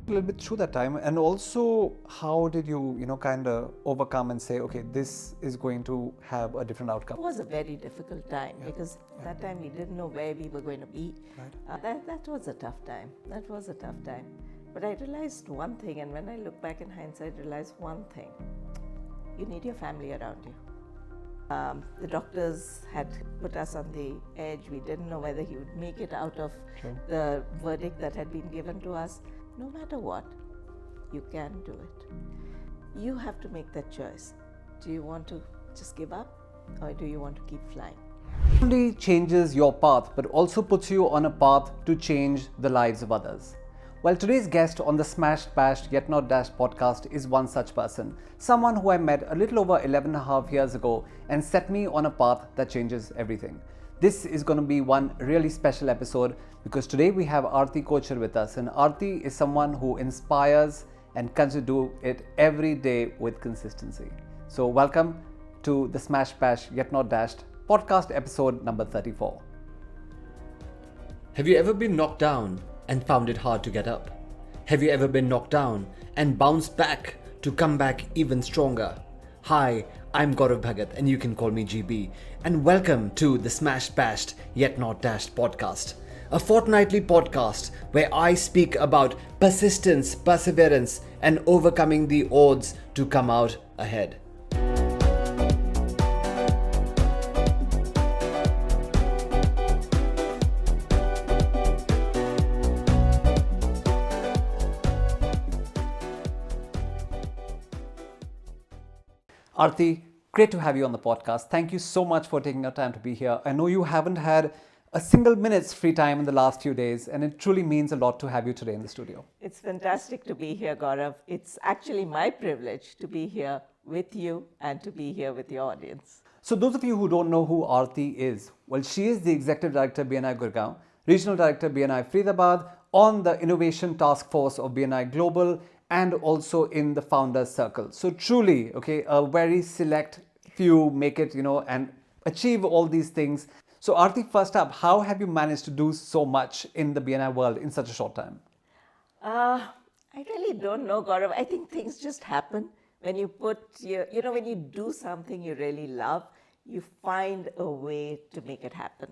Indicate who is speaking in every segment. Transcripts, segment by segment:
Speaker 1: A little bit through that time, and also how did you kind of overcome and say, okay, this is going to have a different outcome?
Speaker 2: It was a very difficult time because at that time we didn't know where we were going to be.
Speaker 1: Right.
Speaker 2: That was a tough time. That was a tough time. But I realized one thing, and when I look back in hindsight, I realized one thing: you need your family around you. The doctors had put us on the edge. We didn't know whether he would make it out of the verdict that had been given to us. No matter what, you can do it. You have to make that choice. Do you want to just give up, or do you want to keep flying?
Speaker 1: Not only changes your path, but also puts you on a path to change the lives of others. Well, today's guest on the Smashed, Bashed, Yet Not Dashed podcast is one such person. Someone who I met a little over 11 and a half years ago and set me on a path that changes everything. This is going to be one really special episode because today we have Arti Kochhar with us, and Arti is someone who inspires and comes to do it every day with consistency. So welcome to the Smashed, Bashed, Yet Not Dashed podcast episode number 34.
Speaker 3: Have you ever been knocked down and found it hard to get up? Have you ever been knocked down and bounced back to come back even stronger? Hi, I'm Gaurav Bhagat and you can call me GB, and welcome to the Smashed, Bashed, Yet Not Dashed podcast, a fortnightly podcast where I speak about persistence, perseverance and overcoming the odds to come out ahead.
Speaker 1: Arti, great to have you on the podcast. Thank you so much for taking your time to be here. I know you haven't had a single minute's free time in the last few days, and it truly means a lot to have you today in the studio.
Speaker 2: It's fantastic to be here, Gaurav. It's actually my privilege to be here with you and to be here with your audience.
Speaker 1: So those of you who don't know who Arti is, well, she is the Executive Director, BNI Gurgaon, Regional Director, BNI Faridabad, on the Innovation Task Force of BNI Global, and also in the Founders Circle. So truly, okay, a very select few make it, and achieve all these things. So Arti, first up, how have you managed to do so much in the BNI world in such a short time?
Speaker 2: I really don't know, Gaurav. I think things just happen. When you when you do something you really love, you find a way to make it happen.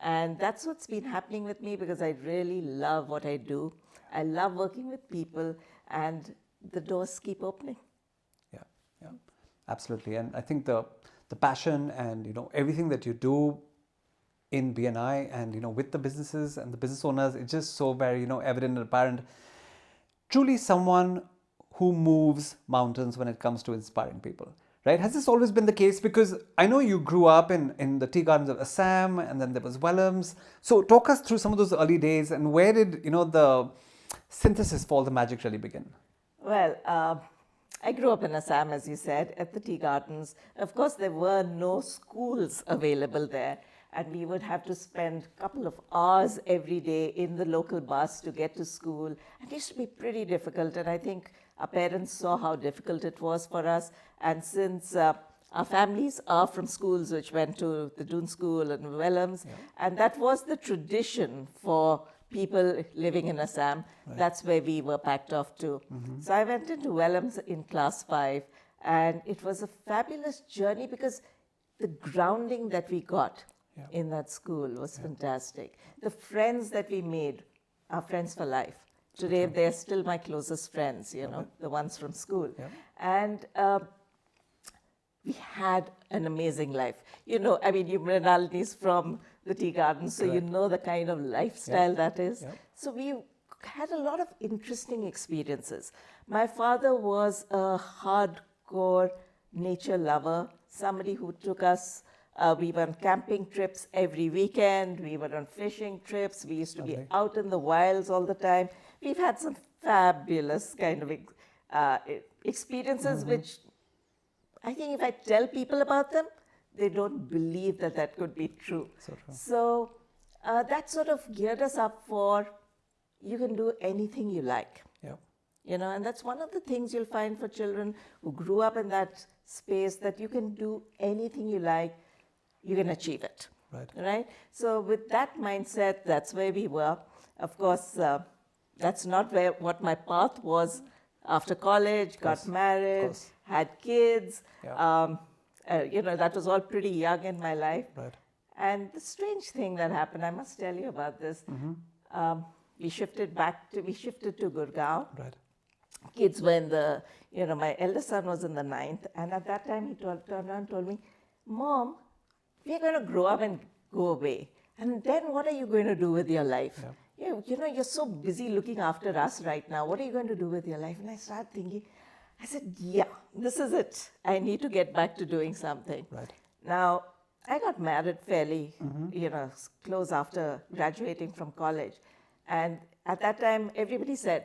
Speaker 2: And that's what's been happening with me because I really love what I do. I love working with people, and the doors keep opening.
Speaker 1: Yeah, absolutely. And I think the passion and everything that you do in BNI and with the businesses and the business owners, it's just so very evident and apparent. Truly someone who moves mountains when it comes to inspiring people. Right? Has this always been the case? Because I know you grew up in the tea gardens of Assam, and then there was Wellams. So talk us through some of those early days, and where did the synthesis for all the magic really begin?
Speaker 2: Well, I grew up in Assam, as you said, at the tea gardens. Of course, there were no schools available there, and we would have to spend a couple of hours every day in the local bus to get to school. And it used to be pretty difficult, and I think our parents saw how difficult it was for us. And since our families are from schools which went to the Doon School and Wellams, and that was the tradition for people living in Assam, that's where we were packed off to. So I went into Wellams in class 5, and it was a fabulous journey because the grounding that we got in that school was fantastic. The friends that we made are friends for life. Today, they're still my closest friends, the ones from school. And we had an amazing life. You Mrinalini is from the tea garden, so you know the kind of lifestyle that is. So we had a lot of interesting experiences. My father was a hardcore nature lover, somebody who took us. We were on camping trips every weekend. We were on fishing trips. We used to be out in the wilds all the time. We've had some fabulous kind of experiences, which I think if I tell people about them, they don't believe that could be true. So that sort of geared us up for you can do anything you like. And that's one of the things you'll find for children who grew up in that space, that you can do anything you like. You can achieve it, right? So with that mindset, that's where we were. Of course, That's not what my path was after college, got married, had kids.
Speaker 1: Yeah.
Speaker 2: That was all pretty young in my life.
Speaker 1: Right.
Speaker 2: And the strange thing that happened, I must tell you about this. We shifted to Gurgaon.
Speaker 1: Right.
Speaker 2: Kids were in my eldest son was in the 9th, and at that time he turned around and told me, Mom, we're going to grow up and go away. And then what are you going to do with your life?
Speaker 1: Yeah.
Speaker 2: You're so busy looking after us right now. What are you going to do with your life? And I started thinking, I said, yeah, this is it. I need to get back to doing something.
Speaker 1: Right.
Speaker 2: Now, I got married fairly, close after graduating from college. And at that time, everybody said,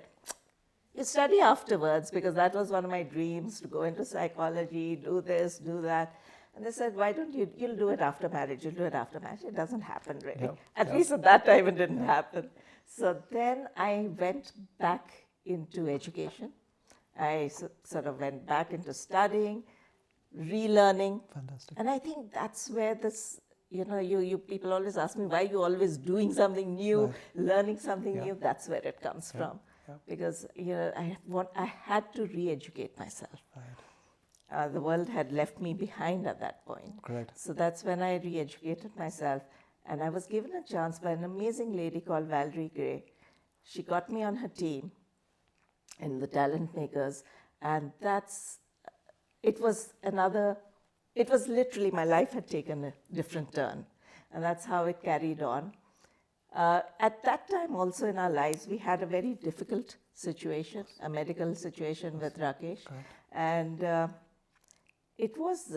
Speaker 2: you study afterwards, because that was one of my dreams, to go into psychology, do this, do that. And they said, why don't you'll do it after marriage, you'll do it after marriage. It doesn't happen really.
Speaker 1: Yeah.
Speaker 2: At least at that time it didn't happen. So then I went back into education. I sort of went back into studying, relearning.
Speaker 1: Fantastic.
Speaker 2: And I think that's where this, you people always ask me, why are you always doing something new, learning something new? That's where it comes from.
Speaker 1: Yeah.
Speaker 2: Because I had to re-educate myself.
Speaker 1: Right.
Speaker 2: The world had left me behind at that point.
Speaker 1: Correct.
Speaker 2: So that's when I re-educated myself. And I was given a chance by an amazing lady called Valerie Gray. She got me on her team in the Talent Makers. And it was literally, my life had taken a different turn. And that's how it carried on. At that time also in our lives, we had a very difficult situation, a medical situation with Rakesh.
Speaker 1: Correct.
Speaker 2: And it was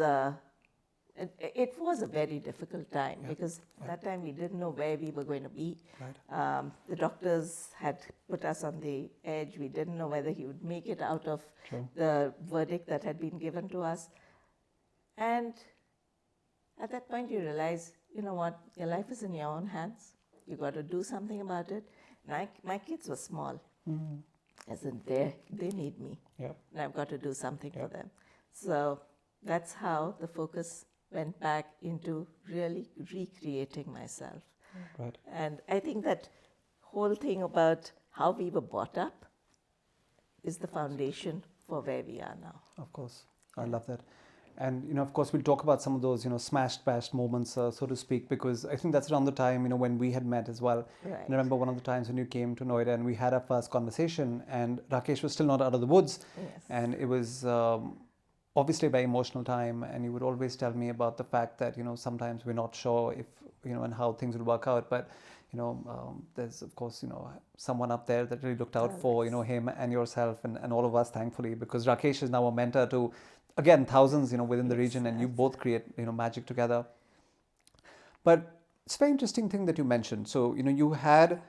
Speaker 2: a very difficult time, because at that time we didn't know where we were going to be.
Speaker 1: Right.
Speaker 2: The doctors had put us on the edge. We didn't know whether he would make it out of the verdict that had been given to us. And at that point you realize, you know what, your life is in your own hands. You got to do something about it. My kids were small. As in, they need me.
Speaker 1: Yep.
Speaker 2: And I've got to do something for them. So that's how the focus went back into really recreating myself.
Speaker 1: Right.
Speaker 2: And I think that whole thing about how we were brought up is the foundation for where we are now.
Speaker 1: Of course. I love that. And, of course, we'll talk about some of those, smashed past moments, so to speak, because I think that's around the time, when we had met as well.
Speaker 2: Right.
Speaker 1: And I remember one of the times when you came to Noida and we had our first conversation, and Rakesh was still not out of the woods.
Speaker 2: Yes.
Speaker 1: And it was obviously a very emotional time. And you would always tell me about the fact that, sometimes we're not sure if, and how things will work out. But, there's, of course, someone up there that really looked out for, him and yourself and all of us, thankfully, because Rakesh is now a mentor to, again, thousands, within the region, and you both create, magic together. But it's a very interesting thing that you mentioned. So, you had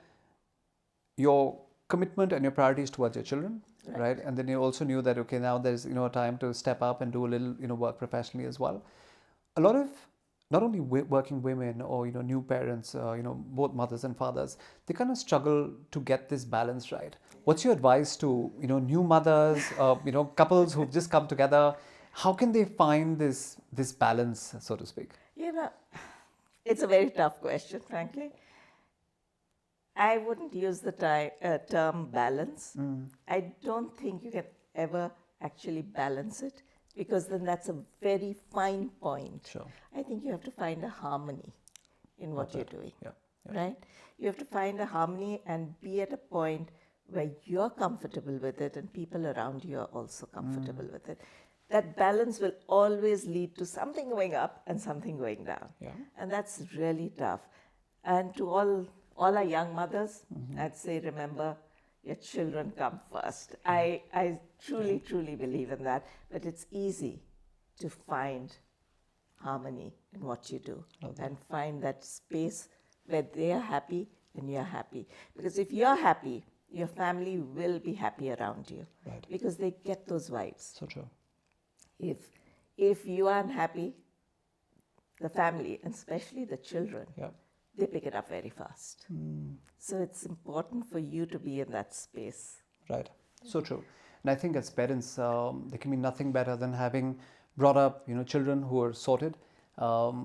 Speaker 1: your commitment and your priorities towards your children, right? And then you also knew that, okay, now there's, a time to step up and do a little, work professionally as well. A lot of not only working women or, new parents, both mothers and fathers, they kind of struggle to get this balance right. What's your advice to, new mothers, couples who've just come together? How can they find this balance, so to speak?
Speaker 2: It's a very tough question, frankly. I wouldn't use the term balance. I don't think you can ever actually balance it, because then that's a very fine point.
Speaker 1: Sure.
Speaker 2: I think you have to find a harmony in what you're doing,
Speaker 1: Yeah.
Speaker 2: right? You have to find a harmony and be at a point where you're comfortable with it and people around you are also comfortable with it. That balance will always lead to something going up and something going down.
Speaker 1: Yeah.
Speaker 2: And that's really tough. And to all our young mothers, I'd say, remember, your children come first. I truly, truly believe in that. But it's easy to find harmony in what you do and find that space where they are happy and you're happy. Because if you're happy, your family will be happy around you.
Speaker 1: Right.
Speaker 2: Because they get those vibes.
Speaker 1: So true.
Speaker 2: If you are unhappy, the family, and especially the children, they pick it up very fast. So it's important for you to be in that space.
Speaker 1: Right. So true. And I think as parents, there can be nothing better than having brought up, children who are sorted.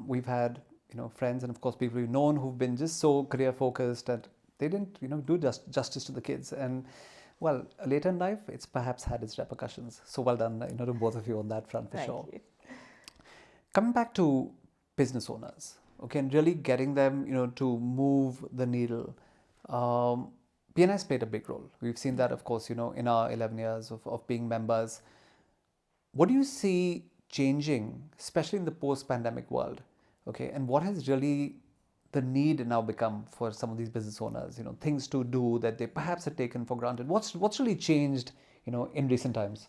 Speaker 1: We've had, friends and of course people we've known who've been just so career focused that they didn't, do justice to the kids. And well, later in life, it's perhaps had its repercussions. So well done, to both of you on that front for
Speaker 2: Thank
Speaker 1: sure.
Speaker 2: you.
Speaker 1: Coming back to business owners, okay, and really getting them, to move the needle. BNI has played a big role. We've seen that, of course, in our 11 years of being members. What do you see changing, especially in the post-pandemic world? Okay, and what has really the need now become for some of these business owners? Things to do that they perhaps had taken for granted. What's really changed, in recent times?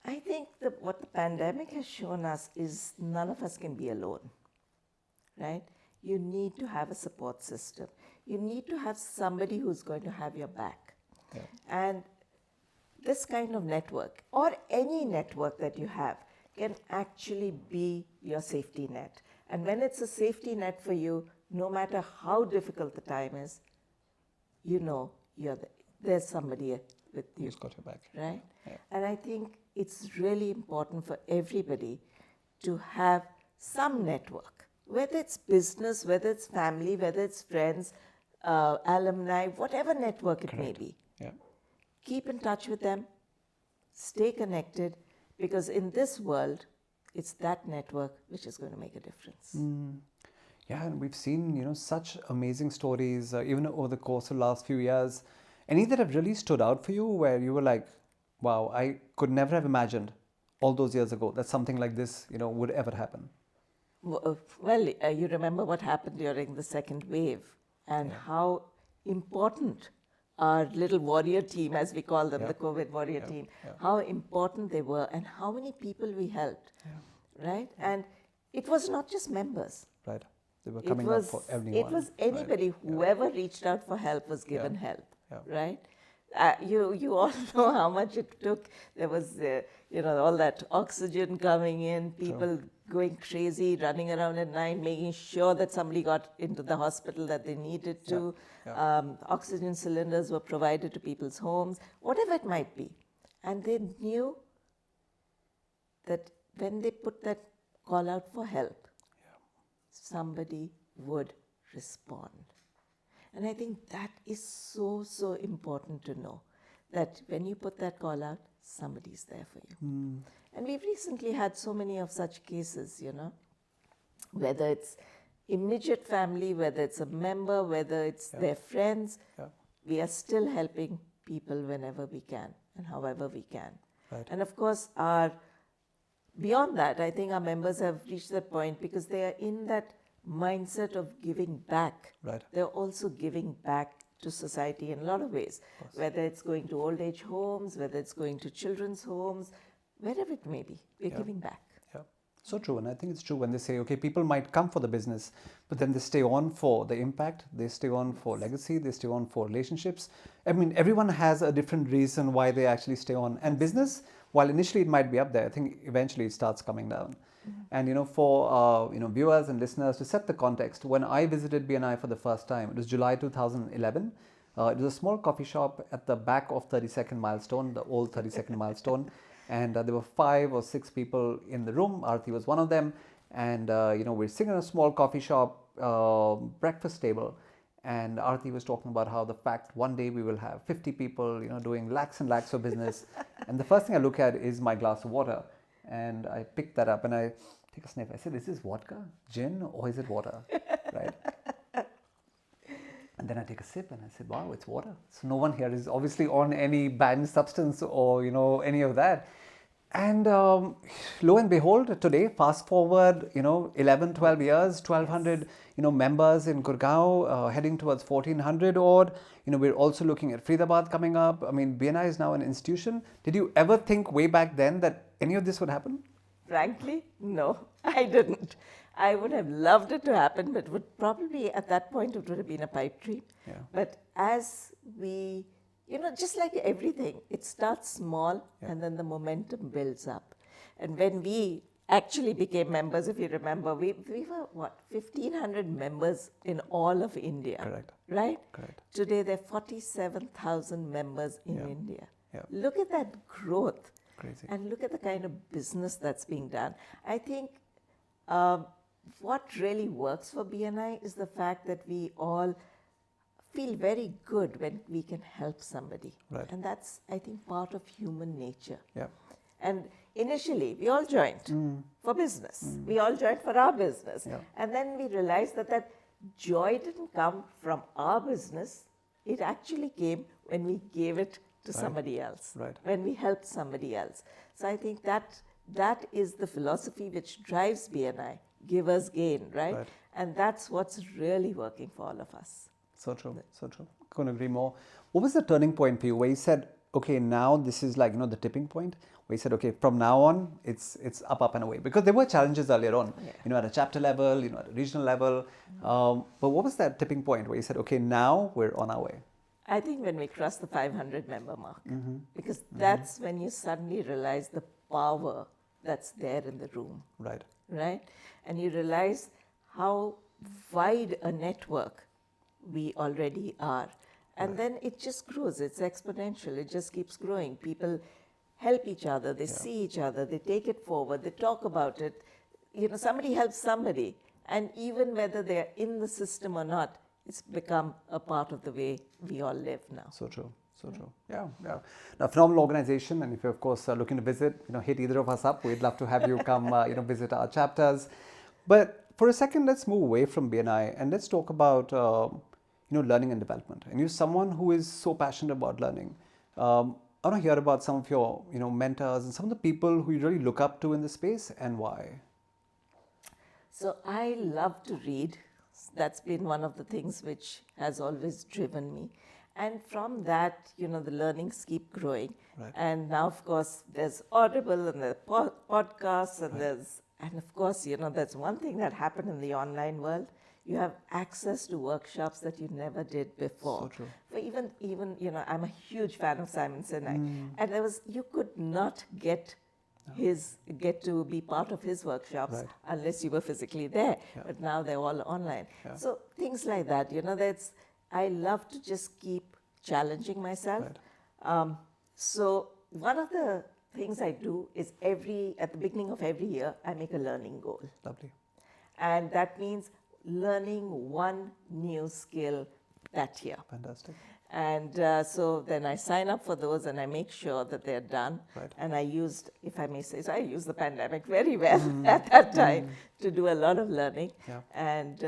Speaker 2: I think that what the pandemic has shown us is none of us can be alone, right? You need to have a support system. You need to have somebody who's going to have your back.
Speaker 1: Yeah.
Speaker 2: And this kind of network, or any network that you have, can actually be your safety net. And when it's a safety net for you, no matter how difficult the time is, there's somebody with you.
Speaker 1: Who's got your back?
Speaker 2: Right?
Speaker 1: Yeah.
Speaker 2: And I think it's really important for everybody to have some network, whether it's business, whether it's family, whether it's friends, alumni, whatever network it may be.
Speaker 1: Yeah.
Speaker 2: Keep in touch with them, stay connected, because in this world, it's that network which is going to make a difference.
Speaker 1: Yeah, and we've seen, such amazing stories, even over the course of the last few years. Any that have really stood out for you where you were like, wow, I could never have imagined all those years ago that something like this, would ever happen?
Speaker 2: Well, you remember what happened during the second wave and how important our little warrior team, as we call them, the COVID warrior team, how important they were and how many people we helped, right? And it was not just members.
Speaker 1: Right. They were coming up for everyone.
Speaker 2: It was anybody, whoever reached out for help was given help, right? You all know how much it took. There was, all that oxygen coming in, people going crazy, running around at night, making sure that somebody got into the hospital that they needed to. Oxygen cylinders were provided to people's homes, whatever it might be. And they knew that when they put that call out for help, somebody would respond. And I think that is so, so important to know, that when you put that call out, somebody's there for you. And we've recently had so many of such cases, whether it's immediate family, whether it's a member, whether it's their friends, we are still helping people whenever we can and however we can.
Speaker 1: Right.
Speaker 2: And of course, beyond that, I think our members have reached that point because they are in that mindset of giving back.
Speaker 1: Right.
Speaker 2: They're also giving back to society in a lot of ways, whether it's going to old age homes, whether it's going to children's homes, wherever it may be, we're giving back.
Speaker 1: Yeah, so true. And I think it's true when they say, okay, people might come for the business, but then they stay on for the impact, they stay on for legacy, they stay on for relationships. I mean, everyone has a different reason why they actually stay on. And business, while initially it might be up there, I think eventually it starts coming down. And for viewers and listeners, to set the context, when I visited BNI for the first time, it was July 2011. It was a small coffee shop at the back of 32nd Milestone, the old 32nd Milestone. And there were 5 or 6 people in the room. Arti was one of them. And, we're sitting in a small coffee shop, breakfast table. And Arti was talking about how the fact one day we will have 50 people, doing lakhs and lakhs of business. And the first thing I look at is my glass of water. And I picked that up and I take a sniff. I said, is this vodka, gin, or is it water? Right? And then I take a sip and I said, wow, it's water. So no one here is obviously on any banned substance or, any of that. And lo and behold, today, fast forward, 11, 12 years, 1,200, members in Gurgaon, heading towards 1,400 odd. We're also looking at Faridabad coming up. I mean, BNI is now an institution. Did you ever think way back then that any of this would happen?
Speaker 2: Frankly, no, I didn't. I would have loved it to happen, but would probably at that point it would have been a pipe dream.
Speaker 1: Yeah.
Speaker 2: But as we, just like everything, it starts small and then the momentum builds up. And when we actually became members, if you remember, we were 1,500 members in all of India.
Speaker 1: Correct.
Speaker 2: Right?
Speaker 1: Correct.
Speaker 2: Today there are 47,000 members in India.
Speaker 1: Yeah.
Speaker 2: Look at that growth.
Speaker 1: Crazy.
Speaker 2: And look at the kind of business that's being done. I think what really works for BNI is the fact that we all feel very good when we can help somebody.
Speaker 1: Right.
Speaker 2: And that's, I think, part of human nature.
Speaker 1: Yeah.
Speaker 2: And initially, we all joined for business. We all joined for our business.
Speaker 1: Yeah.
Speaker 2: And then we realized that joy didn't come from our business. It actually came when we gave it to somebody else,
Speaker 1: Right.
Speaker 2: when we helped somebody else. So I think that is the philosophy which drives BNI, give us gain, right? And that's what's really working for all of us.
Speaker 1: So true, so true. Couldn't agree more. What was the turning point for you where you said, okay, now this is like, the tipping point, where you said, okay, from now on, it's up and away? Because there were challenges earlier on, at a chapter level, at a regional level. But what was that tipping point where you said, okay, now we're on our way?
Speaker 2: I think when we cross the 500 member mark, because that's when you suddenly realize the power that's there in the room.
Speaker 1: Right.
Speaker 2: Right? And you realize how wide a network we already are. And then it just grows. It's exponential. It just keeps growing. People help each other. They see each other. They take it forward. They talk about it. Somebody helps somebody. And even whether they're in the system or not, it's become a part of the way we all live now.
Speaker 1: So true. So true. Yeah, yeah. Now, phenomenal organization. And if you're, of course, looking to visit, hit either of us up. We'd love to have you come, visit our chapters. But for a second, let's move away from BNI and let's talk about, learning and development. And you're someone who is so passionate about learning. I want to hear about some of your, mentors and some of the people who you really look up to in this space and why.
Speaker 2: So I love to read. That's been one of the things which has always driven me. And from that, the learnings keep growing.
Speaker 1: Right.
Speaker 2: And now, of course, there's Audible and there's podcasts and and of course, that's one thing that happened in the online world. You have access to workshops that you never did before.
Speaker 1: So true.
Speaker 2: For even I'm a huge fan of Simon Sinek, and you could not get to be part of his workshops unless you were physically there. But now they're all online. So things like that, I love to just keep challenging myself. So one of the things I do is at the beginning of every year, I make a learning goal.
Speaker 1: Lovely.
Speaker 2: And that means learning one new skill that year.
Speaker 1: Fantastic.
Speaker 2: And so then I sign up for those and I make sure that they're done.
Speaker 1: Right.
Speaker 2: And I used, if I may say so, I used the pandemic very well at that time to do a lot of learning.
Speaker 1: Yeah.
Speaker 2: And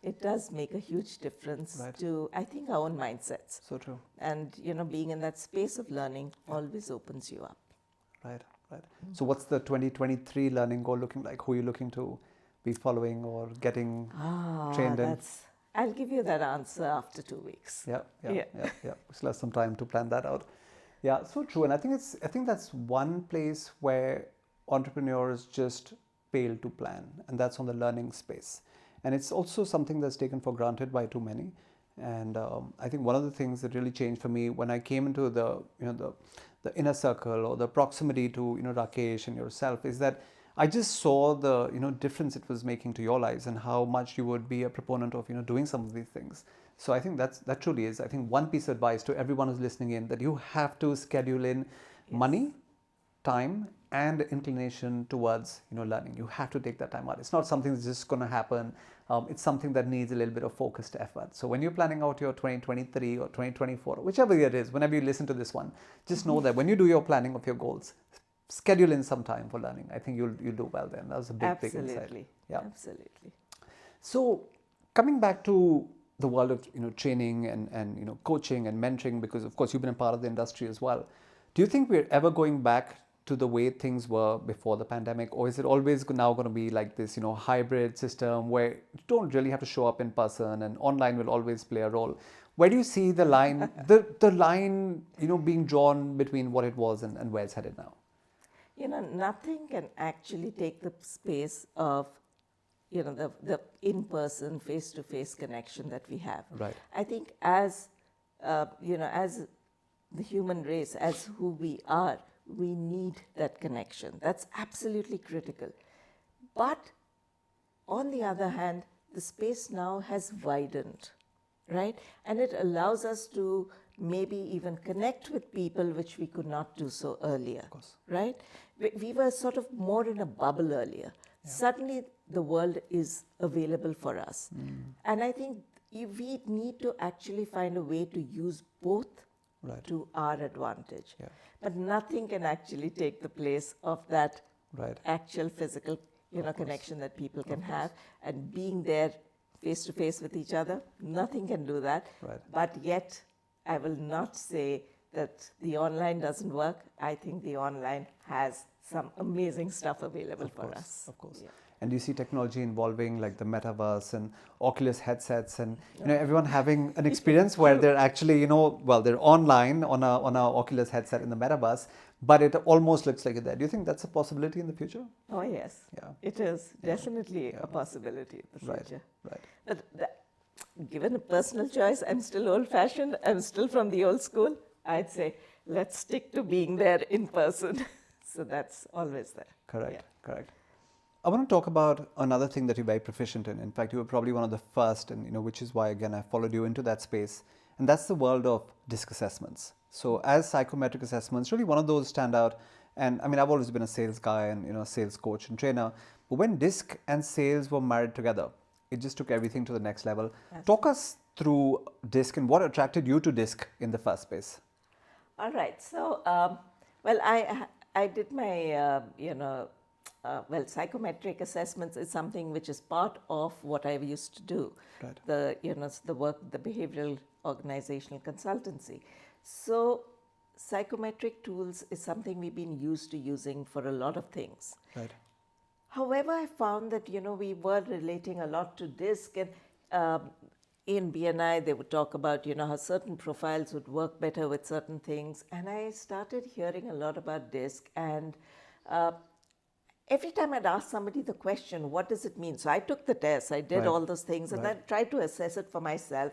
Speaker 2: it does make a huge difference to, I think, our own mindsets.
Speaker 1: So true.
Speaker 2: And, being in that space of learning always opens you up.
Speaker 1: Right, right. So what's the 2023 learning goal looking like? Who are you looking to be following or getting trained in?
Speaker 2: I'll give you that answer after 2 weeks.
Speaker 1: Yeah. We still have some time to plan that out. Yeah, so true. And I think that's one place where entrepreneurs just fail to plan, and that's on the learning space. And it's also something that's taken for granted by too many. And I think one of the things that really changed for me when I came into the inner circle or the proximity to Rakesh and yourself is that I just saw the difference it was making to your lives and how much you would be a proponent of doing some of these things. So I think that truly is, I think, one piece of advice to everyone who's listening in, that you have to schedule in money, time, and inclination towards learning. You have to take that time out. It's not something that's just going to happen. It's something that needs a little bit of focused effort. So when you're planning out your 2023 or 2024, whichever year it is, whenever you listen to this one, just know that when you do your planning of your goals, schedule in some time for learning. I think you'll do well then. That was a big insight. Yeah, absolutely. So coming back to the world of training and coaching and mentoring, because of course you've been a part of the industry as well. Do you think we're ever going back to the way things were before the pandemic, or is it always now going to be like this hybrid system where you don't really have to show up in person and online will always play a role? Where do you see the line the line being drawn between what it was and where it's headed now?
Speaker 2: Nothing can actually take the space of the in-person, face-to-face connection that we have.
Speaker 1: Right.
Speaker 2: I think as as the human race, as who we are, we need that connection. That's absolutely critical. But on the other hand, the space now has widened, right? And it allows us to maybe even connect with people which we could not do so earlier,
Speaker 1: Of course.
Speaker 2: right? We were sort of more in a bubble earlier. Yeah. Suddenly, the world is available for us. And I think, we need to actually find a way to use both
Speaker 1: Right.
Speaker 2: to our advantage.
Speaker 1: Yeah.
Speaker 2: But nothing can actually take the place of that
Speaker 1: Right.
Speaker 2: actual physical, connection that people can have, and being there face to face with each other. Nothing can do that.
Speaker 1: Right.
Speaker 2: But yet, I will not say that the online doesn't work. I think the online has some amazing stuff available for us.
Speaker 1: Of course.
Speaker 2: Yeah.
Speaker 1: And you see technology involving like the metaverse and Oculus headsets, and everyone having an experience where they're actually they're online on a Oculus headset in the metaverse, but it almost looks like it there. Do you think that's a possibility in the future?
Speaker 2: Oh yes,
Speaker 1: Yeah.
Speaker 2: it is definitely a possibility in the
Speaker 1: Right.
Speaker 2: future.
Speaker 1: Right.
Speaker 2: But given a personal choice, I'm still old-fashioned. I'm still from the old school. I'd say let's stick to being there in person. So that's always there.
Speaker 1: Correct.
Speaker 2: Yeah.
Speaker 1: Correct. I want to talk about another thing that you're very proficient in. In fact, you were probably one of the first, and which is why again I followed you into that space, and that's the world of DISC assessments. So, as psychometric assessments, really one of those stand out. And I mean, I've always been a sales guy and a sales coach and trainer. But when DISC and sales were married together, it just took everything to the next level. Talk us through DISC and what attracted you to DISC in the first place.
Speaker 2: All right. So, I did my psychometric assessments is something which is part of what I used to do.
Speaker 1: Right.
Speaker 2: The work, the behavioral organizational consultancy. So, psychometric tools is something we've been used to using for a lot of things.
Speaker 1: Right.
Speaker 2: However, I found that we were relating a lot to DISC, and in BNI they would talk about how certain profiles would work better with certain things, and I started hearing a lot about DISC, and every time I'd ask somebody the question, what does it mean? So I took the test, I did all those things, and I tried to assess it for myself,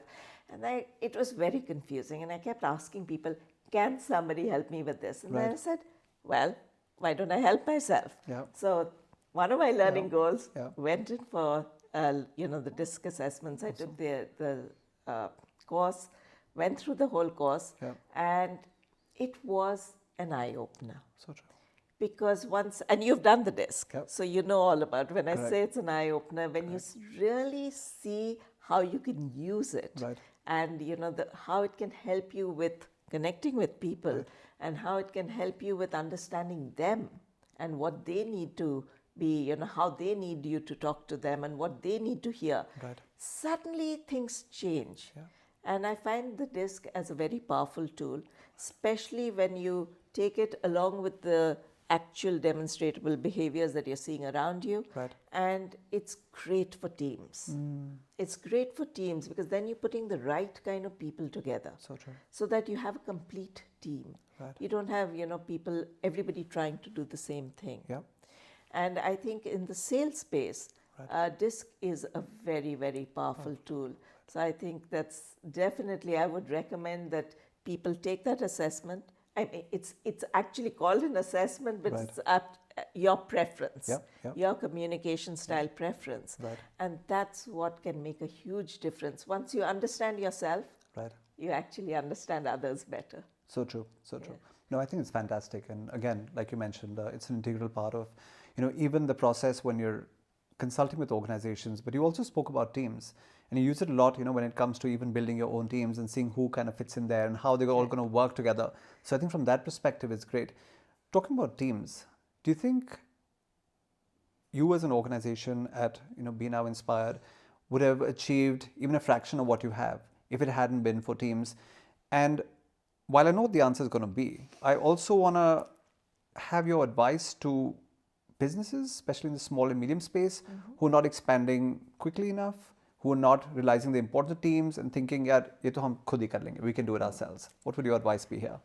Speaker 2: and it was very confusing, and I kept asking people, can somebody help me with this? And then I said, well, why don't I help myself?
Speaker 1: Yeah.
Speaker 2: So one of my learning goals
Speaker 1: Yeah.
Speaker 2: went in for the DISC assessments. I took the course, went through the whole course, and it was an eye-opener.
Speaker 1: So true.
Speaker 2: Because and you've done the DISC,
Speaker 1: Yep.
Speaker 2: so you know all about. When I
Speaker 1: Correct.
Speaker 2: say it's an eye-opener, when you really see how you can use it,
Speaker 1: Right.
Speaker 2: and how it can help you with connecting with people, and how it can help you with understanding them and what they need to be, how they need you to talk to them and what they need to hear.
Speaker 1: Right.
Speaker 2: Suddenly things change.
Speaker 1: Yeah.
Speaker 2: And I find the DISC as a very powerful tool, especially when you take it along with the actual demonstrable behaviors that you're seeing around you.
Speaker 1: Right.
Speaker 2: And it's great for teams. It's great for teams because then you're putting the right kind of people together.
Speaker 1: So true.
Speaker 2: So that you have a complete team.
Speaker 1: Right.
Speaker 2: You don't have, people, everybody trying to do the same thing.
Speaker 1: Yeah.
Speaker 2: And I think in the sales space, DISC is a very, very powerful tool. So I think that's definitely, I would recommend that people take that assessment. I mean, it's actually called an assessment, but it's at your preference, your communication style preference.
Speaker 1: Right.
Speaker 2: And that's what can make a huge difference. Once you understand yourself, you actually understand others better.
Speaker 1: So true, so true. No, I think it's fantastic. And again, like you mentioned, it's an integral part of, even the process when you're consulting with organizations, but you also spoke about teams. And you use it a lot, when it comes to even building your own teams and seeing who kind of fits in there and how they're all going to work together. So I think from that perspective, it's great. Talking about teams, do you think you as an organization at, Be Now Inspired would have achieved even a fraction of what you have if it hadn't been for teams? And while I know what the answer is going to be, I also want to have your advice to businesses, especially in the small and medium space, who are not expanding quickly enough, who are not realizing the importance of teams and thinking, yeah, ye to hum khud hi kar lenge, we can do it ourselves. What would your advice be here?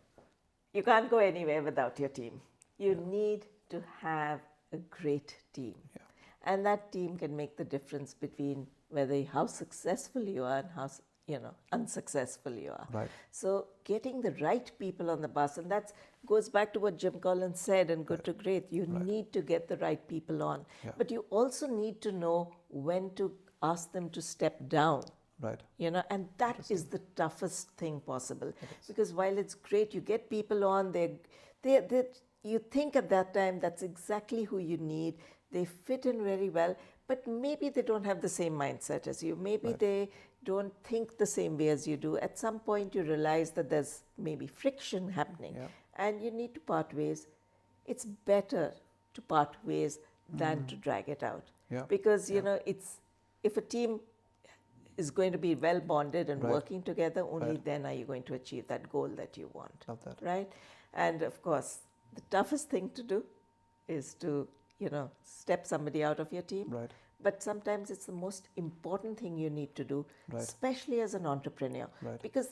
Speaker 2: You can't go anywhere without your team. You need to have a great team.
Speaker 1: Yeah.
Speaker 2: And that team can make the difference between how successful you are and how unsuccessful you are.
Speaker 1: Right.
Speaker 2: So getting the right people on the bus, and that goes back to what Jim Collins said in Good to Great. You need to get the right people on.
Speaker 1: Yeah.
Speaker 2: But you also need to know when to ask them to step down.
Speaker 1: Right.
Speaker 2: And that is the toughest thing possible. Because while it's great, you get people on, you think at that time that's exactly who you need. They fit in very well, but maybe they don't have the same mindset as you. Maybe they don't think the same way as you do, at some point you realize that there's maybe friction happening and you need to part ways. It's better to part ways than to drag it out. Because, you know, if a team is going to be well bonded and working together, only then are you going to achieve that goal that you want.
Speaker 1: Love that.
Speaker 2: Right? And of course, the toughest thing to do is to, you know, step somebody out of your team.
Speaker 1: Right.
Speaker 2: But sometimes it's the most important thing you need to do, especially as an entrepreneur. Because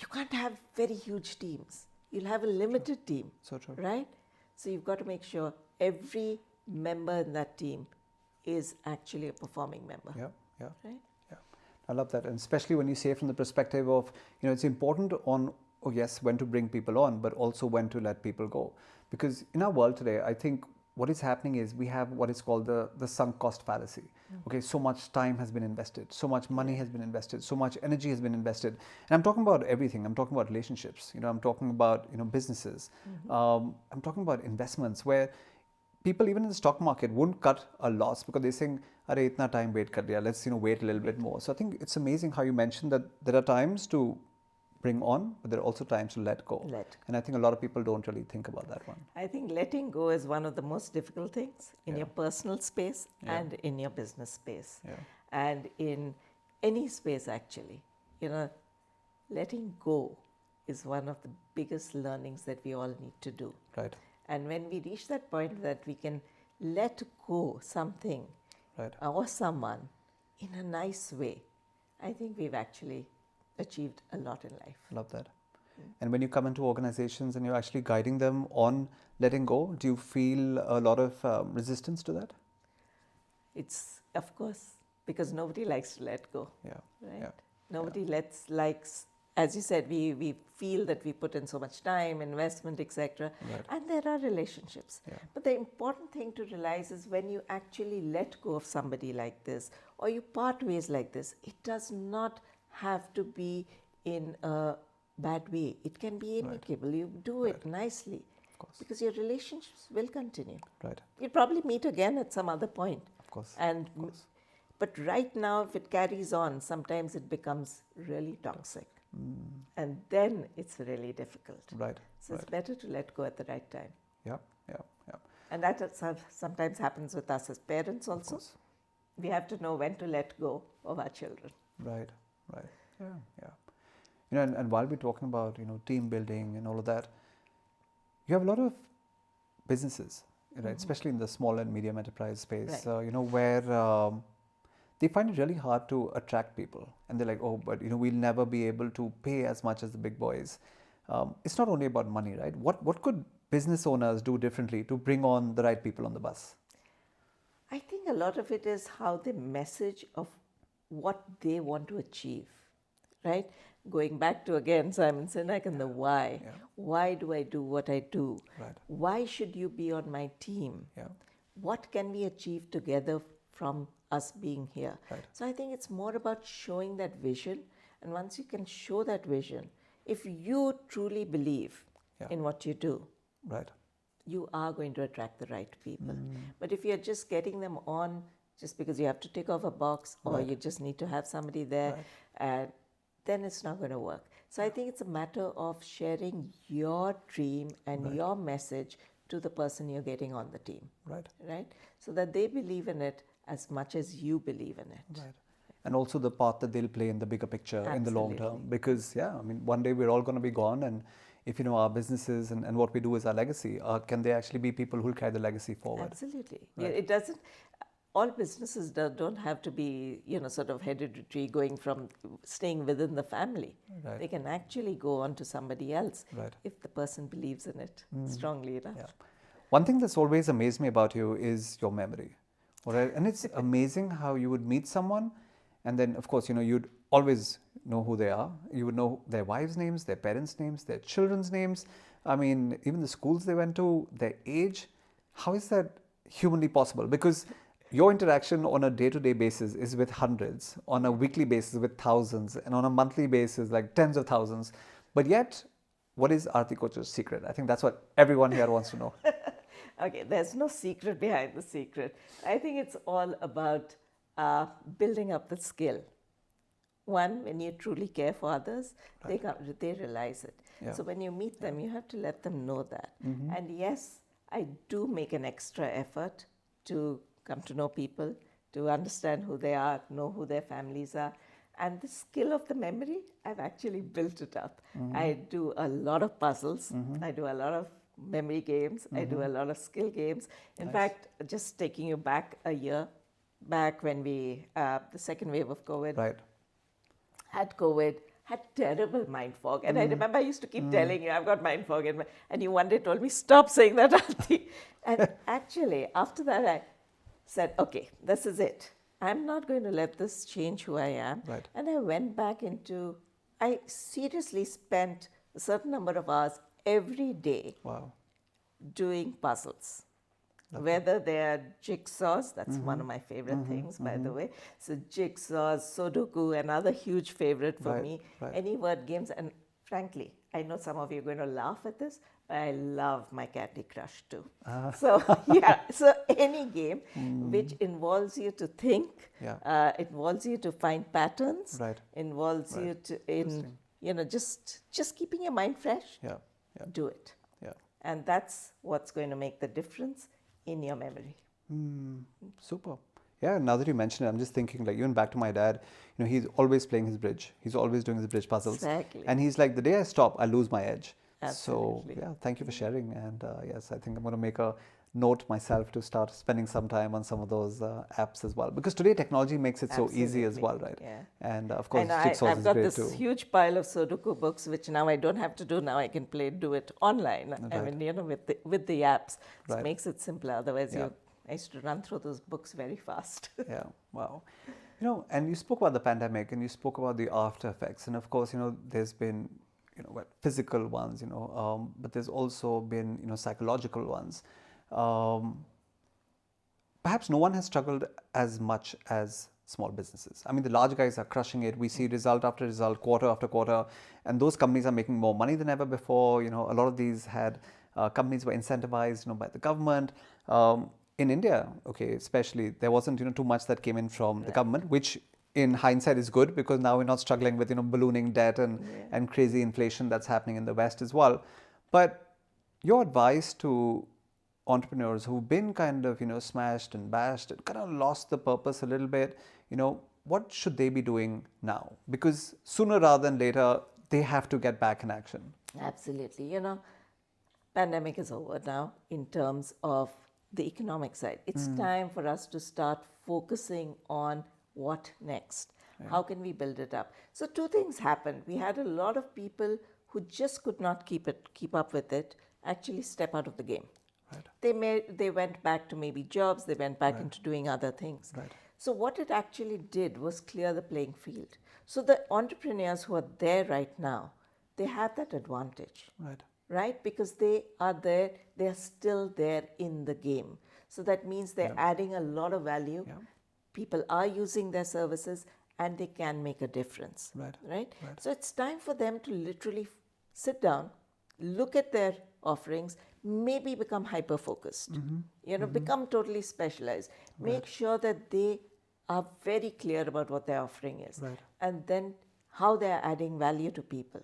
Speaker 2: you can't have very huge teams. You'll have a limited team.
Speaker 1: So true.
Speaker 2: Right? So you've got to make sure every member in that team is actually a performing member.
Speaker 1: Yeah.
Speaker 2: Right?
Speaker 1: Yeah. I love that. And especially when you say from the perspective of, you know, it's important on, oh yes, when to bring people on, but also when to let people go. Because in our world today, I think what is happening is we have what is called the sunk cost fallacy. Okay, so much time has been invested, so much money has been invested, so much energy has been invested. And I'm talking about everything. I'm talking about relationships, you know, I'm talking about, you know, businesses. I'm talking about investments where people even in the stock market won't cut a loss because they're saying, "Arey, itna time wait kar diya, let's, you know, wait a little bit more." So I think it's amazing how you mentioned that there are times to bring on, but there are also times to let go. And I think a lot of people don't really think about that one.
Speaker 2: I think letting go is one of the most difficult things in your personal space and in your business space. And in any space actually. You know, letting go is one of the biggest learnings that we all need to do.
Speaker 1: Right.
Speaker 2: And when we reach that point that we can let go something or someone in a nice way, I think we've actually achieved a lot in life.
Speaker 1: Love that. And when you come into organizations and you're actually guiding them on letting go, do you feel a lot of resistance to that?
Speaker 2: It's, of course, because nobody likes to let go. Right? Nobody likes, as you said, we feel that we put in so much time, investment, etc. And there are relationships. But the important thing to realize is when you actually let go of somebody like this, or you part ways like this, it does not have to be in a bad way. It can be amicable. You do it nicely.
Speaker 1: Of course.
Speaker 2: Because your relationships will continue.
Speaker 1: Right.
Speaker 2: You'll probably meet again at some other point.
Speaker 1: Of course.
Speaker 2: And but right now, if it carries on, sometimes it becomes really toxic. And then it's really difficult.
Speaker 1: Right.
Speaker 2: So it's better to let go at the right time.
Speaker 1: Yeah.
Speaker 2: And that sometimes happens with us as parents also. We have to know when to let go of our children.
Speaker 1: Right. Yeah. You know, and while we're talking about, you know, team building and all of that, you have a lot of businesses, right? Especially in the small and medium enterprise space, you know, where they find it really hard to attract people, and they're like, "Oh, but you know, we'll never be able to pay as much as the big boys." It's not only about money, right? What could business owners do differently to bring on the right people on the bus?
Speaker 2: I think a lot of it is how the message of what they want to achieve, right? Going back to again Simon Sinek and the why. Why do I do what I do? Why should you be on my team? What can we achieve together from us being here? So I think it's more about showing that vision. And once you can show that vision, if you truly believe in what you do, you are going to attract the right people. But if you're just getting them on just because you have to tick off a box or you just need to have somebody there, then it's not going to work. So I think it's a matter of sharing your dream and your message to the person you're getting on the team. Right? So that they believe in it as much as you believe in it.
Speaker 1: And also the part that they'll play in the bigger picture in the long term. Because, I mean, one day we're all going to be gone, and if, you know, our businesses and what we do is our legacy, can they actually be people who'll carry the legacy forward?
Speaker 2: Absolutely. It doesn't, all businesses don't have to be, you know, sort of hereditary, going from staying within the family. They can actually go on to somebody else if the person believes in it strongly enough.
Speaker 1: One thing that's always amazed me about you is your memory. And it's amazing how you would meet someone, and then, of course, you know, you'd always know who they are. You would know their wives' names, their parents' names, their children's names. I mean, even the schools they went to, their age. How is that humanly possible? Because your interaction on a day-to-day basis is with hundreds, on a weekly basis with thousands, and on a monthly basis like tens of thousands. But yet, what is Arti Kochhar's secret? I think that's what everyone here wants to know.
Speaker 2: Okay, there's no secret behind the secret. I think it's all about building up the skill One, when you truly care for others, they realize it.
Speaker 1: Yeah.
Speaker 2: So when you meet them, you have to let them know that. And yes, I do make an extra effort to come to know people, to understand who they are, know who their families are. And the skill of the memory, I've actually built it up. I do a lot of puzzles. I do a lot of memory games. I do a lot of skill games. In fact, just taking you back a year, back when we, the second wave of COVID,
Speaker 1: Right.
Speaker 2: had COVID, had terrible mind fog. And I remember I used to keep telling you, I've got mind fog. And you one day told me, stop saying that, Arti. And actually, after that, I said, okay, this is it. I'm not going to let this change who I am.
Speaker 1: Right.
Speaker 2: And I went back into, I seriously spent a certain number of hours every day
Speaker 1: Wow.
Speaker 2: doing puzzles. Whether they are jigsaws, that's one of my favorite things, by the way. So jigsaws, Sudoku, another huge favorite for me.
Speaker 1: Right.
Speaker 2: Any word games, and frankly, I know some of you are going to laugh at this, but I love my Candy Crush too. So yeah, so any game which involves you to think, involves you to find patterns, involves you to just keeping your mind fresh.
Speaker 1: Yeah. Yeah.
Speaker 2: Do it.
Speaker 1: Yeah.
Speaker 2: And that's what's going to make the difference in your memory.
Speaker 1: Super. Yeah, now that you mention it, I'm just thinking, like, even back to my dad, he's always playing his bridge. He's always doing his bridge puzzles.
Speaker 2: Exactly.
Speaker 1: And he's like, the day I stop, I lose my edge.
Speaker 2: Absolutely.
Speaker 1: So, yeah, thank you for sharing. And yes, I think I'm going to make a note myself to start spending some time on some of those apps as well. Because today technology makes it so easy as well, right?
Speaker 2: Yeah.
Speaker 1: And of course,
Speaker 2: And
Speaker 1: Jigsaws
Speaker 2: I've
Speaker 1: is
Speaker 2: got
Speaker 1: great
Speaker 2: this
Speaker 1: too.
Speaker 2: huge pile of Sudoku books, which now I don't have to do. Now I can do it online. I mean, with the apps. It makes it simpler. Otherwise, I used to run through those books very fast.
Speaker 1: Yeah, wow. And you spoke about the pandemic and you spoke about the after effects. And of course, there's been, physical ones, but there's also been, psychological ones. Perhaps no one has struggled as much as small businesses. I mean, the large guys are crushing it. We see result after result, quarter after quarter, and those companies are making more money than ever before. A lot of these had companies were incentivized, by the government. In India, especially, there wasn't, too much that came in from the government, which in hindsight is good because now we're not struggling with, ballooning debt and crazy inflation that's happening in the West as well. But your advice to entrepreneurs who've been kind of, smashed and bashed and kind of lost the purpose a little bit, what should they be doing now? Because sooner rather than later, they have to get back in action.
Speaker 2: Absolutely. Pandemic is over now in terms of the economic side. It's time for us to start focusing on what next. How can we build it up? So two things happened. We had a lot of people who just could not keep up with it, actually step out of the game. Right. They went back to maybe jobs, they went back into doing other things.
Speaker 1: Right.
Speaker 2: So what it actually did was clear the playing field. So the entrepreneurs who are there right now, they have that advantage. Right? Because they are there, they are still there in the game. So that means they're adding a lot of value. People are using their services and they can make a difference. Right? So it's time for them to literally sit down, look at their offerings, maybe become hyper-focused, become totally specialized. Make sure that they are very clear about what their offering is. And then how they're adding value to people.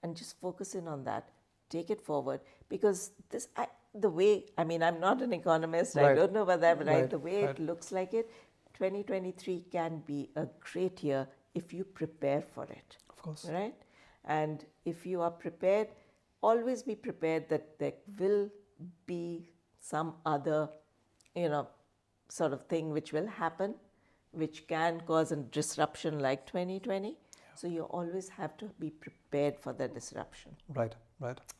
Speaker 2: And just focus in on that. Take it forward, because I'm not an economist, I don't know about that, but the way it looks like it, 2023 can be a great year if you prepare for it.
Speaker 1: Of course.
Speaker 2: Right? And if you are prepared, always be prepared that there will be some other, sort of thing which will happen, which can cause a disruption like 2020. So you always have to be prepared for the disruption.
Speaker 1: Right.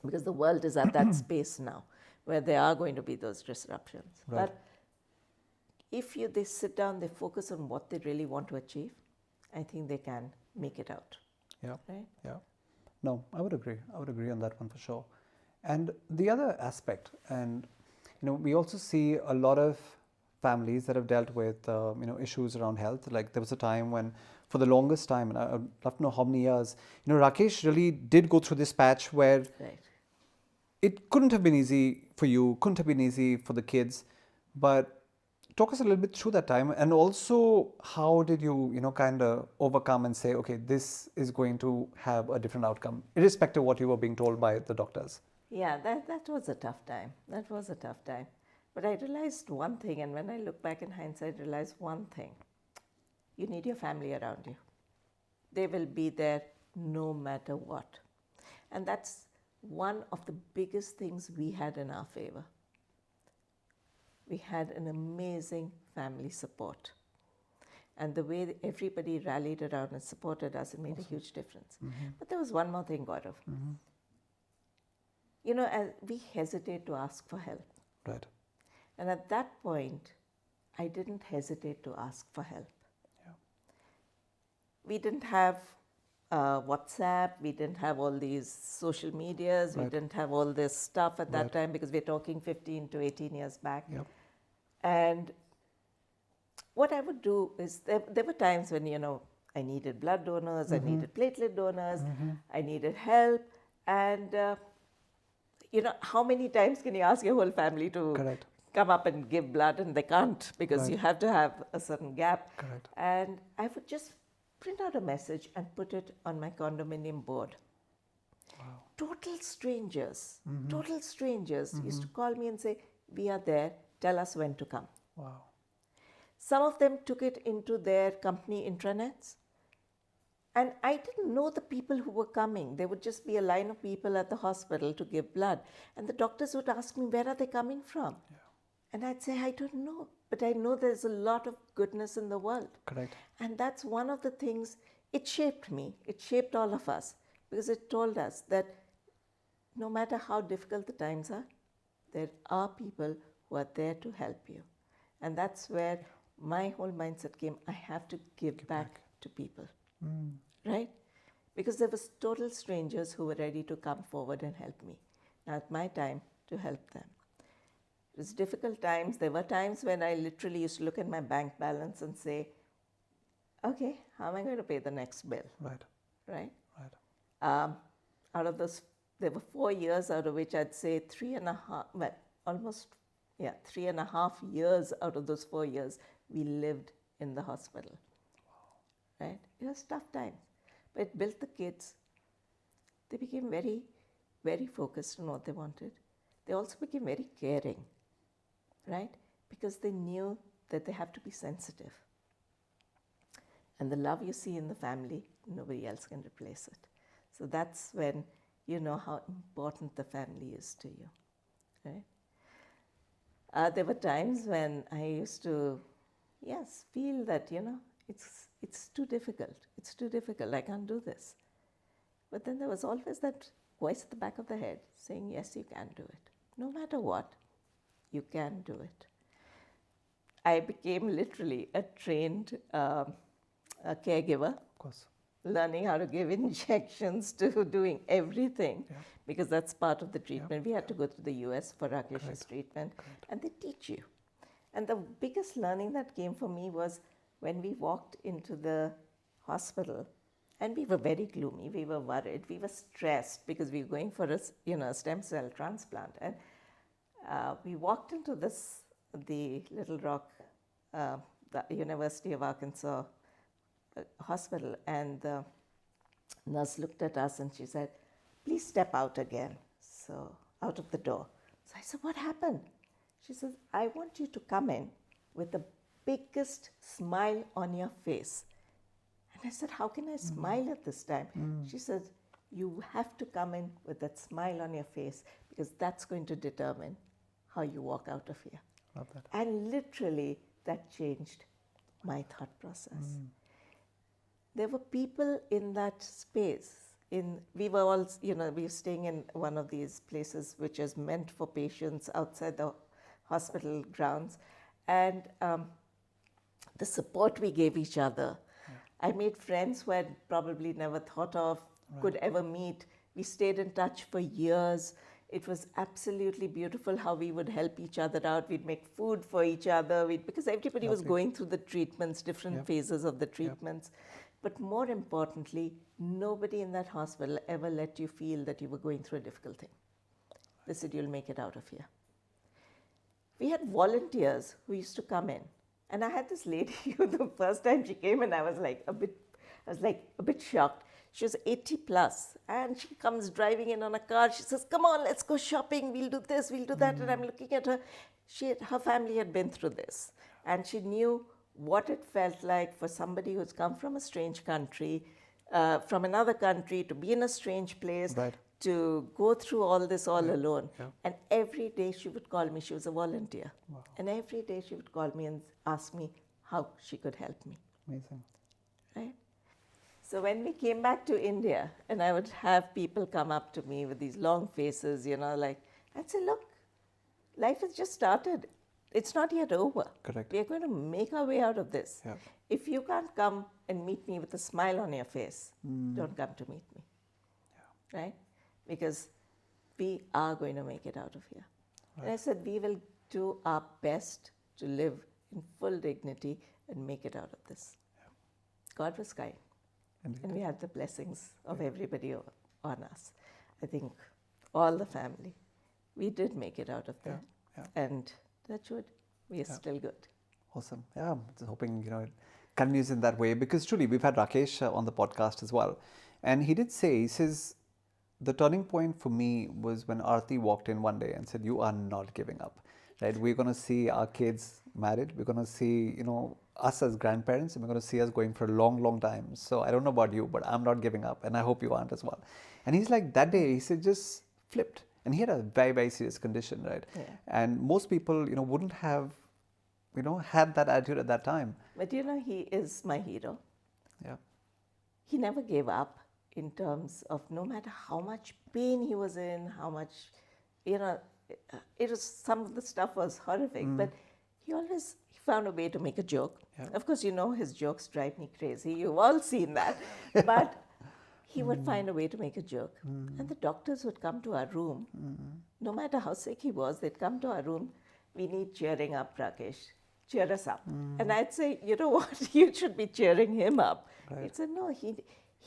Speaker 2: Because the world is at that space now where there are going to be those disruptions. But if they sit down, they focus on what they really want to achieve, I think they can make it out. Right?
Speaker 1: No, I would agree. I would agree on that one for sure. And the other aspect, and we also see a lot of families that have dealt with issues around health. Like there was a time when, for the longest time, and I'd love to know how many years, Rakesh really did go through this patch where it couldn't have been easy for you, couldn't have been easy for the kids, but talk us a little bit through that time, and also how did you, kind of overcome and say, okay, this is going to have a different outcome, irrespective of what you were being told by the doctors?
Speaker 2: Yeah, that was a tough time. That was a tough time. But I realized one thing, and when I look back in hindsight, I realized one thing. You need your family around you. They will be there no matter what. And that's one of the biggest things we had in our favor. We had an amazing family support. And the way everybody rallied around and supported us, it made a huge difference. But there was one more thing, Gaurav. We hesitate to ask for help.
Speaker 1: Right.
Speaker 2: And at that point, I didn't hesitate to ask for help.
Speaker 1: Yeah.
Speaker 2: We didn't have WhatsApp, we didn't have all these social medias, we didn't have all this stuff at that time, because we're talking 15 to 18 years back.
Speaker 1: Yep.
Speaker 2: And what I would do is, there were times when, I needed blood donors, I needed platelet donors, I needed help. And, how many times can you ask your whole family to
Speaker 1: Correct.
Speaker 2: come up and give blood? And they can't, because you have to have a certain gap.
Speaker 1: Correct.
Speaker 2: And I would just print out a message and put it on my condominium board.
Speaker 1: Wow.
Speaker 2: Total strangers used to call me and say, we are there, tell us when to come.
Speaker 1: Wow.
Speaker 2: Some of them took it into their company intranets. And I didn't know the people who were coming. There would just be a line of people at the hospital to give blood. And the doctors would ask me, where are they coming from?
Speaker 1: Yeah.
Speaker 2: And I'd say, I don't know. But I know there's a lot of goodness in the world.
Speaker 1: Correct.
Speaker 2: And that's one of the things, it shaped me. It shaped all of us. Because it told us that no matter how difficult the times are, there are people who are there to help you. And that's where my whole mindset came. I have to give back to people. Right? Because there was total strangers who were ready to come forward and help me. Now it's my time to help them. It was difficult times. There were times when I literally used to look at my bank balance and say, okay, how am I going to pay the next bill?
Speaker 1: Right.
Speaker 2: Right?
Speaker 1: Right.
Speaker 2: Out of those, there were 4 years out of which I'd say 3.5 years out of those 4 years, we lived in the hospital. Right? It was tough times, but it built the kids. They became very, very focused on what they wanted. They also became very caring, right? Because they knew that they have to be sensitive. And the love you see in the family, nobody else can replace it. So that's when you know how important the family is to you, right? There were times when I used to, feel that, it's too difficult. It's too difficult. I can't do this. But then there was always that voice at the back of the head saying, yes, you can do it. No matter what, you can do it. I became literally a trained a caregiver.
Speaker 1: Of course.
Speaker 2: Learning how to give injections to doing everything, because that's part of the treatment. We had to go to the US for Rakesh's treatment, and they teach you. And the biggest learning that came for me was when we walked into the hospital, and we were very gloomy, we were worried, we were stressed because we were going for a stem cell transplant. And we walked into the Little Rock, the University of Arkansas hospital, and the nurse looked at us and she said, please step out again, so out of the door. So I said, what happened? She says, I want you to come in with the biggest smile on your face. And I said, how can I smile at this time? She said, you have to come in with that smile on your face, because that's going to determine how you walk out of here.
Speaker 1: Love that.
Speaker 2: And literally that changed my thought process. There were people in that space. We were all, we were staying in one of these places which is meant for patients outside the hospital grounds. And the support we gave each other. I made friends who I'd probably never thought of, could ever meet. We stayed in touch for years. It was absolutely beautiful how we would help each other out. We'd make food for each other, because everybody was going through the treatments, different phases of the treatments. But more importantly, nobody in that hospital ever let you feel that you were going through a difficult thing. They said, you'll make it out of here. we had volunteers who used to come in. And I had this lady who the first time she came in, I was like a bit shocked. She was 80 plus, and she comes driving in on a car. She says, "Come on, let's go shopping. We'll do this, we'll do that." And I'm looking at her. Her family had been through this, and she knew what it felt like for somebody who's come from a strange country, from another country, to be in a strange place,
Speaker 1: Right.
Speaker 2: to go through all this all alone. And every day she would call me. She was a volunteer.
Speaker 1: Wow.
Speaker 2: And every day she would call me and ask me how she could help me.
Speaker 1: Amazing.
Speaker 2: Right? So when we came back to India, and I would have people come up to me with these long faces, like, I'd say, look, life has just started. It's not yet over.
Speaker 1: Correct.
Speaker 2: We are going to make our way out of this.
Speaker 1: Yeah.
Speaker 2: If you can't come and meet me with a smile on your face, don't come to meet me.
Speaker 1: Yeah.
Speaker 2: Right? Because we are going to make it out of here.
Speaker 1: Right.
Speaker 2: And I said, we will do our best to live in full dignity and make it out of this.
Speaker 1: Yeah.
Speaker 2: God was kind.
Speaker 1: Indeed.
Speaker 2: And we had the blessings of everybody on us. I think all the family. We did make it out of there.
Speaker 1: Yeah.
Speaker 2: And touch wood, we are still good.
Speaker 1: Awesome. Yeah, I'm just hoping it continues in that way, because truly we've had Rakesh on the podcast as well, and he did say, he says, the turning point for me was when Arti walked in one day and said, "You are not giving up, right? We're going to see our kids married. We're going to see, us as grandparents, and we're going to see us going for a long, long time. So I don't know about you, but I'm not giving up, and I hope you aren't as well." And he's like, that day, he said, just flipped. And he had a very, very serious condition, right?
Speaker 2: Yeah.
Speaker 1: And most people, wouldn't have, had that attitude at that time.
Speaker 2: But he is my hero.
Speaker 1: Yeah.
Speaker 2: He never gave up in terms of no matter how much pain he was in, how much, it was, some of the stuff was horrific, but he found a way to make a joke.
Speaker 1: Yeah.
Speaker 2: Of course, his jokes drive me crazy. You've all seen that. But he would find a way to make a joke. And the doctors would come to our room. No matter how sick he was, they'd come to our room. "We need cheering up, Rakesh. Cheer us up." And I'd say, "You know what? You should be cheering him up."
Speaker 1: Right.
Speaker 2: He'd say, "No,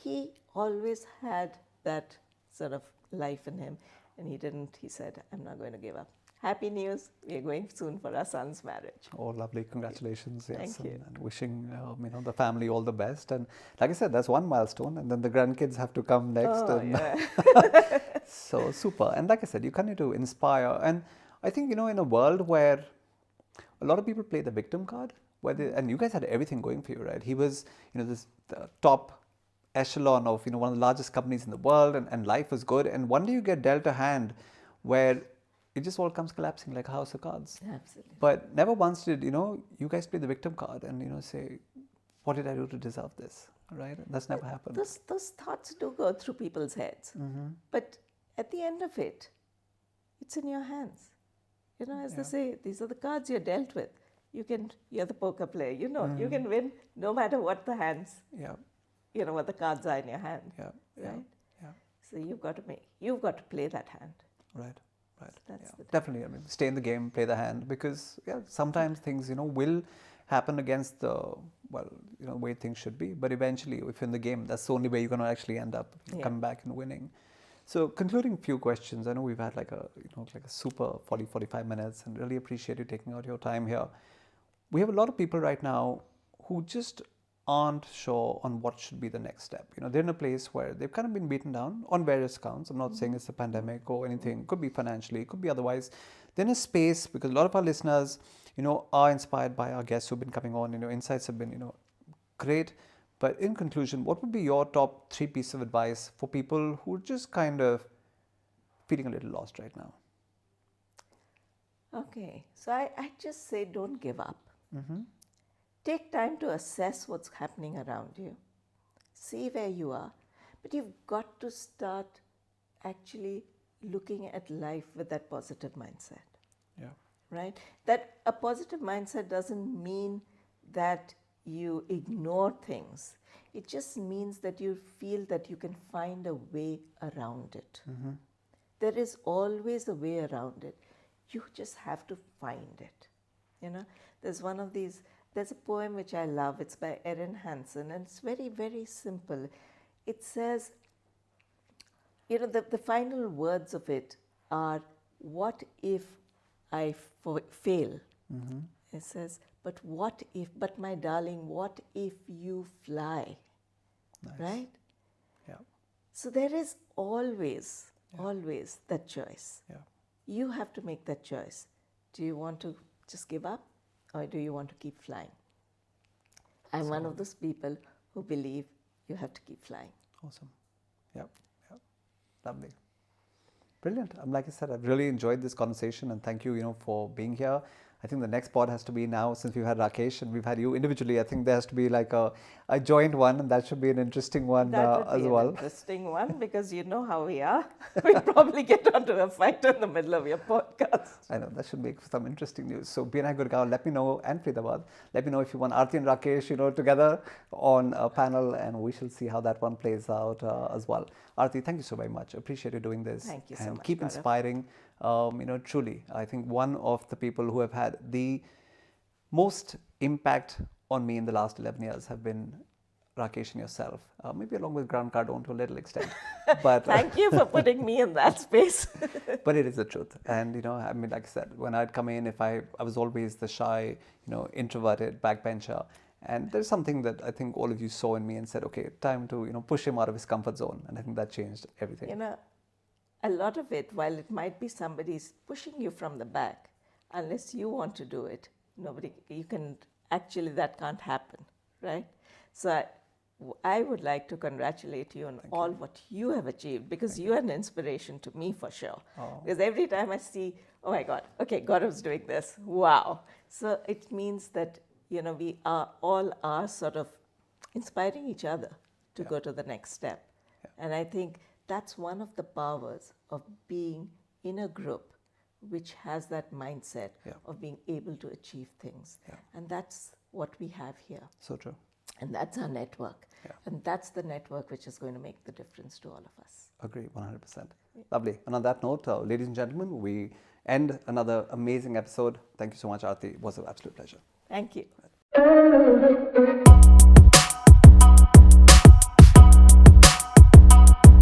Speaker 2: he always had that sort of life in him." And he said, "I'm not going to give up." Happy news, we are going soon for our son's marriage.
Speaker 1: Oh, lovely. Congratulations. Yes.
Speaker 2: Thank you.
Speaker 1: And wishing, the family all the best. And like I said, that's one milestone. And then the grandkids have to come next.
Speaker 2: Oh,
Speaker 1: and
Speaker 2: yeah.
Speaker 1: So super. And like I said, you continue to inspire. And I think, in a world where a lot of people play the victim card, and you guys had everything going for you, right? He was, the top echelon of, one of the largest companies in the world, and life was good. And one day you get dealt a hand where it just all comes collapsing like a house of cards.
Speaker 2: Absolutely.
Speaker 1: But never once did, you guys play the victim card and, say, what did I do to deserve this, right? That's never happened.
Speaker 2: Those thoughts do go through people's heads. But at the end of it, it's in your hands. As they say, these are the cards you're dealt with. You're the poker player, you can win no matter what the hands,
Speaker 1: Yeah,
Speaker 2: what the cards are in your hand.
Speaker 1: yeah,
Speaker 2: Right?
Speaker 1: yeah.
Speaker 2: So you've got to play that hand.
Speaker 1: Right.
Speaker 2: That's the
Speaker 1: Definitely. I mean, stay in the game, play the hand, because sometimes things, will happen against the way things should be. But eventually, if you're in the game, that's the only way you're going to actually end up coming back and winning. So, concluding few questions. I know we've had like a super 40-45 minutes, and really appreciate you taking out your time here. We have a lot of people right now who just aren't sure on what should be the next step. They're in a place where they've kind of been beaten down on various counts. I'm not saying it's a pandemic or anything. Could be financially, could be otherwise. They're in a space, because a lot of our listeners, are inspired by our guests who've been coming on. Insights have been, great. But in conclusion, what would be your top 3 pieces of advice for people who are just kind of feeling a little lost right now?
Speaker 2: Okay. So I just say don't give up. Take time to assess what's happening around you. See where you are. But you've got to start actually looking at life with that positive mindset.
Speaker 1: Yeah.
Speaker 2: Right? That a positive mindset doesn't mean that you ignore things. It just means that you feel that you can find a way around it. There is always a way around it. You just have to find it. There's a poem which I love. It's by Erin Hansen, and it's very, very simple. It says, the final words of it are, what if I fail. It says, but what if, but my darling, what if you fly?
Speaker 1: Nice.
Speaker 2: Right?
Speaker 1: Yeah.
Speaker 2: So there is always that choice.
Speaker 1: Yeah.
Speaker 2: You have to make that choice. Do you want to just give up, or do you want to keep flying? I'm one of those people who believe you have to keep flying.
Speaker 1: Awesome. Yep. Yep. Lovely. Brilliant. Like I said, I've really enjoyed this conversation, and thank you, for being here. I think the next pod has to be now, since we've had Rakesh and we've had you individually. I think there has to be like a joint one, and that should be an interesting one
Speaker 2: That would
Speaker 1: as
Speaker 2: be
Speaker 1: well.
Speaker 2: an interesting one, because you know how we are. We'll probably get onto a fight in the middle of your podcast.
Speaker 1: I know, that should make some interesting news. So, BNI Gurgaon, let me know, and Faridabad, let me know if you want Arti and Rakesh, together on a panel, and we shall see how that one plays out as well. Arti, thank you so very much. Appreciate you doing this.
Speaker 2: Thank you so
Speaker 1: and
Speaker 2: much,
Speaker 1: keep
Speaker 2: Gaurav.
Speaker 1: inspiring. Truly, I think one of the people who have had the most impact on me in the last 11 years have been Rakesh and yourself, maybe along with Grant Cardone to a little extent. But
Speaker 2: Thank you for putting me in that space.
Speaker 1: but it is the truth. And, like I said, when I'd come in, I was always the shy, introverted backbencher. And there's something that I think all of you saw in me and said, okay, time to, push him out of his comfort zone. And I think that changed everything.
Speaker 2: A lot of it, while it might be somebody's pushing you from the back, unless you want to do it, that can't happen, right? So I would like to congratulate you on all what you have achieved, because you are an inspiration to me for sure.
Speaker 1: Oh.
Speaker 2: Because every time I see, oh my God, okay, Gaurav's doing this, wow. So it means that, we are sort of inspiring each other to go to the next step.
Speaker 1: Yeah.
Speaker 2: And I think that's one of the powers of being in a group which has that mindset of being able to achieve things.
Speaker 1: Yeah.
Speaker 2: And that's what we have here.
Speaker 1: So true.
Speaker 2: And that's our network.
Speaker 1: Yeah.
Speaker 2: And that's the network which is going to make the difference to all of us.
Speaker 1: Agree, 100%. Lovely. And on that note, ladies and gentlemen, we end another amazing episode. Thank you so much, Arti. It was an absolute pleasure.
Speaker 2: Thank you.